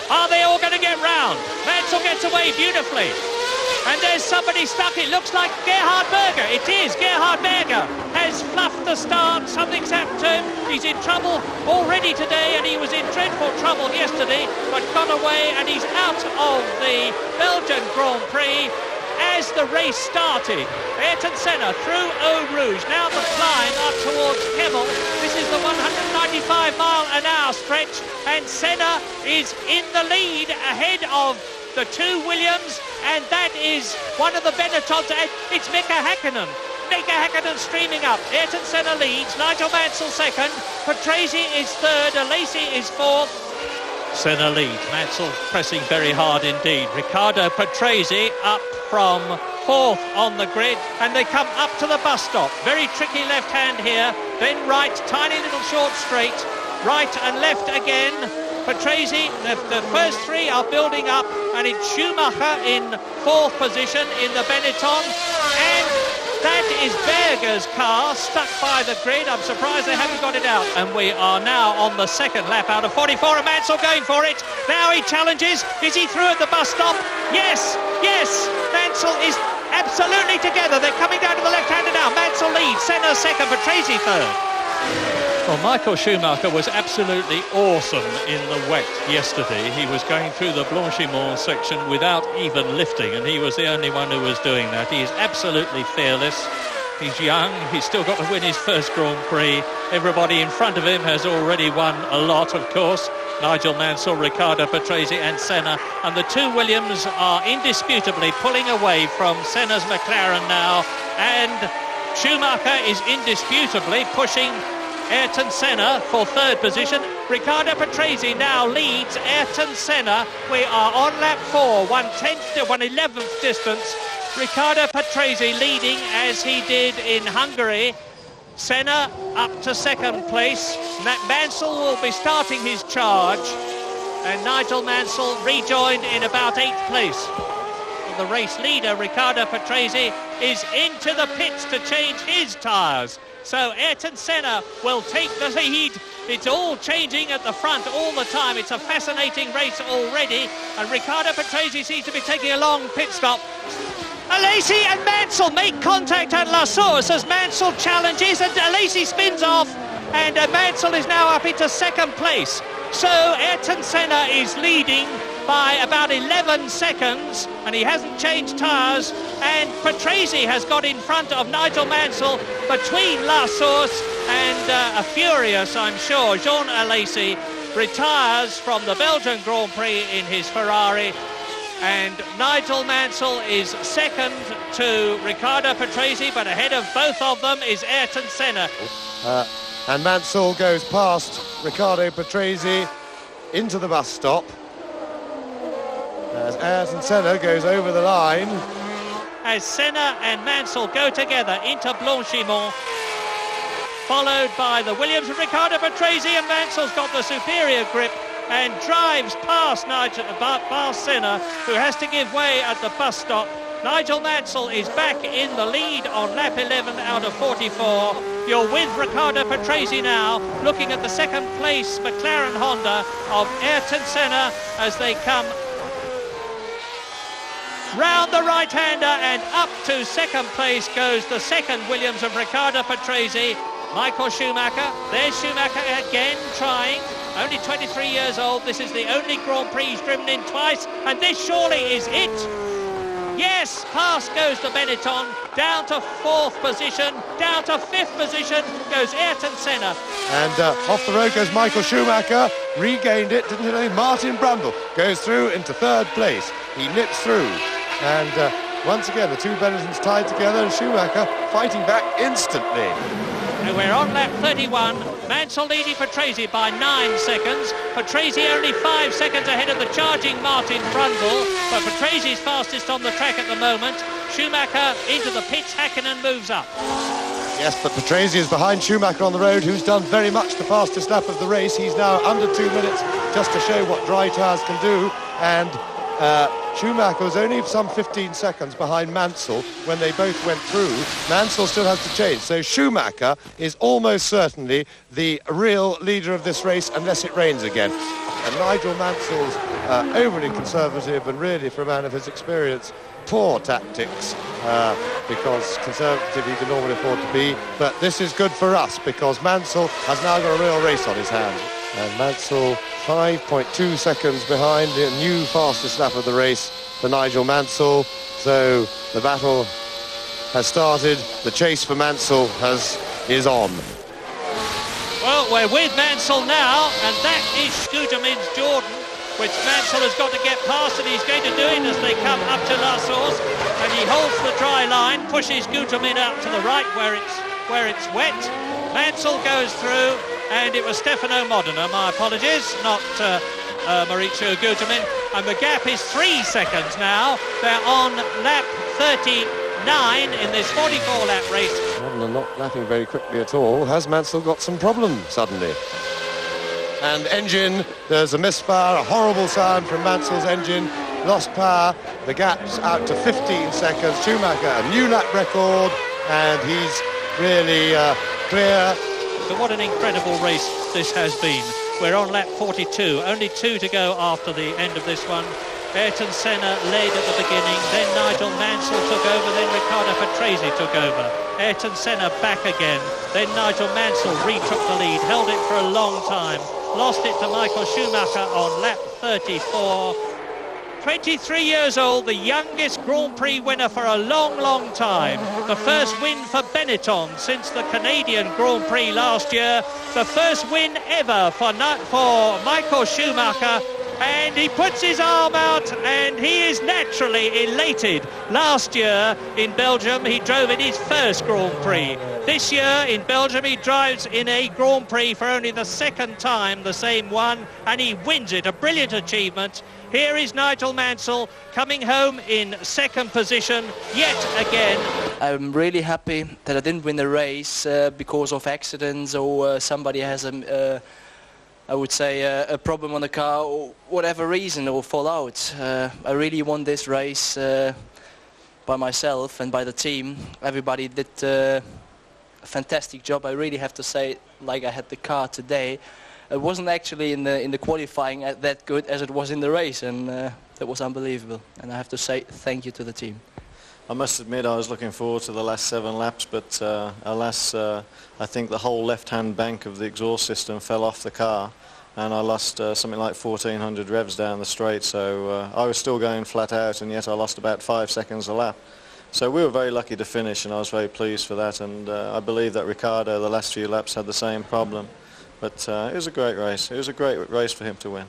Are they all going to get round? Mansell gets away beautifully. And there's somebody stuck. It looks like Gerhard Berger. It is. Gerhard Berger has fluffed the start. Something's happened to him. He's in trouble already today, and he was in dreadful trouble yesterday, but got away, and he's out of the Belgian Grand Prix as the race started. Ayrton Senna through Eau Rouge, now the climb up towards Kemmel. This is the 195-mile-an-hour stretch, and Senna is in the lead ahead of the two Williams, and that is one of the Benettons. It's Mika Häkkinen. Mika Häkkinen streaming up. Ayrton Senna leads. Nigel Mansell second. Patrese is third. Alesi is fourth. Senna leads. Mansell pressing very hard indeed. Riccardo Patrese up from fourth on the grid, and they come up to the bus stop. Very tricky left hand here. Then right, tiny little short straight. Right and left again. Patrese, the first three are building up, and it's Schumacher in fourth position in the Benetton, and that is Berger's car stuck by the grid. I'm surprised they haven't got it out, and we are now on the second lap out of 44, and Mansell going for it. Now he challenges. Is he through at the bus stop? Yes, yes, Mansell is absolutely together. They're coming down to the left-hander now. Mansell leads, Senna second, Patrese third. Well, Michael Schumacher was absolutely awesome in the wet yesterday. He was going through the Blanchimont section without even lifting, and he was the only one who was doing that. He is absolutely fearless. He's young. He's still got to win his first Grand Prix. Everybody in front of him has already won a lot, of course. Nigel Mansell, Riccardo Patrese and Senna. And the two Williams are indisputably pulling away from Senna's McLaren now. And Schumacher is indisputably pushing Ayrton Senna for third position. Riccardo Patrese now leads Ayrton Senna. We are on lap 4, 1/11th distance. Riccardo Patrese leading as he did in Hungary. Senna up to second place. Mansell will be starting his charge, and Nigel Mansell rejoined in about 8th place. The race leader, Riccardo Patrese, is into the pits to change his tyres. So Ayrton Senna will take the lead. It's all changing at the front all the time. It's a fascinating race already. And Riccardo Patrese seems to be taking a long pit stop. Alesi and Mansell make contact at La Source as Mansell challenges, and Alesi spins off, and Mansell is now up into second place. So Ayrton Senna is leading by about 11 seconds, and he hasn't changed tyres, and Patrese has got in front of Nigel Mansell between La Source and a furious, I'm sure, Jean Alesi retires from the Belgian Grand Prix in his Ferrari, and Nigel Mansell is second to Riccardo Patrese, but ahead of both of them is Ayrton Senna. And Mansell goes past Riccardo Patrese into the bus stop as Ayrton Senna goes over the line. As Senna and Mansell go together into Blanchimont, followed by the Williams of Riccardo Patrese, and Mansell's got the superior grip and drives past Senna, who has to give way at the bus stop. Nigel Mansell is back in the lead on lap 11 out of 44. You're with Riccardo Patrese now, looking at the second place McLaren Honda of Ayrton Senna as they come round the right-hander, and up to second place goes the second Williams of Riccardo Patrese. Michael Schumacher, there's Schumacher again trying, only 23 years old. This is the only Grand Prix he's driven in twice, and this surely is it. Yes, past goes the Benetton, down to fourth position, down to fifth position goes Ayrton Senna. And off the road goes Michael Schumacher, regained it, didn't hit anything. Martin Brundle goes through into third place. He nips through, and once again the two Benettons tied together, and Schumacher fighting back instantly. And we're on lap 31. Mansell leading Patrese by 9 seconds. Patrese only 5 seconds ahead of the charging Martin Brundle, but Patrese fastest on the track at the moment. Schumacher into the pits. Häkkinen moves up. Yes, but Patrese is behind Schumacher on the road, who's done very much the fastest lap of the race. He's now under 2 minutes, just to show what dry tyres can do. And Schumacher was only some 15 seconds behind Mansell when they both went through. Mansell still has to change, so Schumacher is almost certainly the real leader of this race unless it rains again. And Nigel Mansell's overly conservative, and really, for a man of his experience, poor tactics, because conservative he can normally afford to be. But this is good for us, because Mansell has now got a real race on his hands. And Mansell 5.2 seconds behind the new fastest lap of the race for Nigel Mansell. So the battle has started. The chase for Mansell is on. Well, we're with Mansell now, and that is Scudamins Jordan, which Mansell has got to get past, and he's going to do it as they come up to La Source, and he holds the dry line, pushes Gutermin out to the right where it's wet. Mansell goes through, and it was Stefano Modena, my apologies, not Maurizio Gutermin, and the gap is 3 seconds now. They're on lap 39 in this 44-lap race. Modena not lapping very quickly at all. Has Mansell got some problems suddenly? And engine, there's a misfire, a horrible sound from Mansell's engine, lost power, the gap's out to 15 seconds. Schumacher, a new lap record, and he's really clear. But what an incredible race this has been. We're on lap 42, only 2 to go after the end of this one. Ayrton Senna led at the beginning, then Nigel Mansell took over, then Riccardo Patrese took over. Ayrton Senna back again, then Nigel Mansell retook the lead, held it for a long time, lost it to Michael Schumacher on lap 34. 23 years old, the youngest Grand Prix winner for a long, long time. The first win for Benetton since the Canadian Grand Prix last year. The first win ever for Michael Schumacher. And he puts his arm out, and he is naturally elated. Last year in Belgium, he drove in his first Grand Prix. This year in Belgium, he drives in a Grand Prix for only the second time, the same one, and he wins it. A brilliant achievement. Here is Nigel Mansell coming home in second position yet again. I'm really happy that I didn't win the race because of accidents or somebody has I would say a problem on the car or whatever reason, or fall out. I really won this race by myself and by the team. Everybody did a fantastic job. I really have to say, like I had the car today. It wasn't actually in the qualifying that good as it was in the race, and that was unbelievable. And I have to say thank you to the team. I must admit I was looking forward to the last 7 laps, but alas, I think the whole left-hand bank of the exhaust system fell off the car, and I lost something like 1,400 revs down the straight, so I was still going flat out, and yet I lost about 5 seconds a lap. So we were very lucky to finish, and I was very pleased for that, and I believe that Riccardo, the last few laps, had the same problem. But it was a great race. It was a great race for him to win.